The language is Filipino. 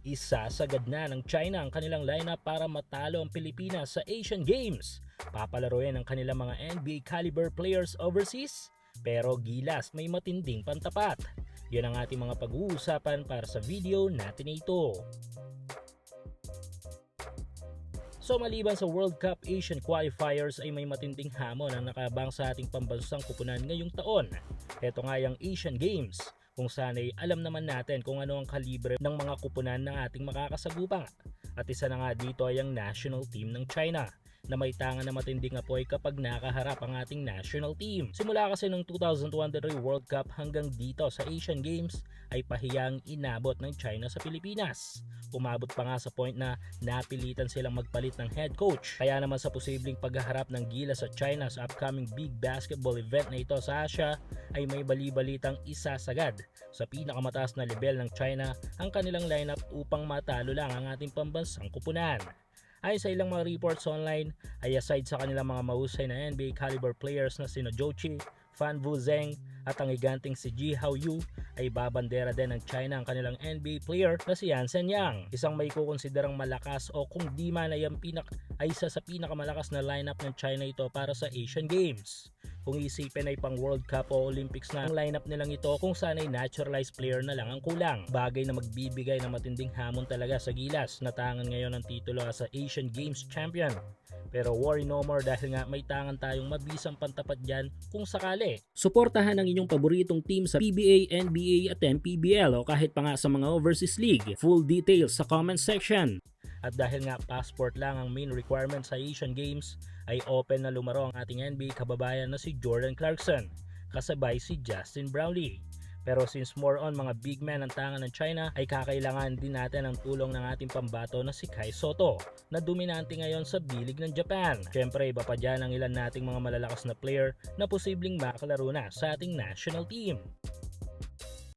Isasagad na ng China ang kanilang lineup para matalo ang Pilipinas sa Asian Games. Papalaruin ang kanilang mga NBA caliber players overseas, pero gilas may matinding pantapat. Yan ang ating mga pag-uusapan para sa video natin ito. So maliban sa World Cup Asian Qualifiers ay may matinding hamon ang nakabang sa ating pambansang kupunan ngayong taon. Ito nga yung Asian Games, kung saan ay alam naman natin kung ano ang kalibre ng mga kupunan ng ating makakasagupang. At isa na nga dito ay ang national team ng China, na may tangan na matinding apoy kapag nakaharap ang ating national team. Simula kasi ng 2023 World Cup hanggang dito sa Asian Games ay pahiyang inabot ng China sa Pilipinas. Umabot pa nga sa point na napilitan silang magpalit ng head coach. Kaya naman sa posibleng paghaharap ng Gilas sa China sa upcoming big basketball event na ito sa Asia ay may bali-balitang isasagad sa pinakamataas na level ng China ang kanilang lineup upang matalo lang ang ating pambansang kupunan. Ayon sa ilang mga reports online ay aside sa kanilang mga mahusay na NBA caliber players na sina Jochi, Fan Wuzeng at ang higanting si Ji Haoyu ay babandera din ng China ang kanilang NBA player na si Yansen Yang. Isang may kukonsiderang malakas o kung di man ay isa sa pinakamalakas na lineup ng China ito para sa Asian Games. Kung isipin ay pang World Cup o Olympics na ang lineup nilang ito kung saan ay naturalized player na lang ang kulang. Bagay na magbibigay ng matinding hamon talaga sa Gilas na tangan ngayon ng titulo sa Asian Games champion. Pero worry no more dahil nga may tangan tayong mabisang pantapat dyan kung sakali. Suportahan ang inyong paboritong team sa PBA, NBA at MPBL o kahit pa nga sa mga overseas league. Full details sa comment section. At dahil nga passport lang ang main requirement sa Asian Games, ay open na lumaro ang ating NBA kababayan na si Jordan Clarkson, kasabay si Justin Brownlee. Pero since more on mga big men ang tangan ng China, ay kakailangan din natin ang tulong ng ating pambato na si Kai Sotto, na dominante ngayon sa bilig ng Japan. Syempre iba pa dyan ang ilan nating mga malalakas na player na posibleng makalaro na sa ating national team.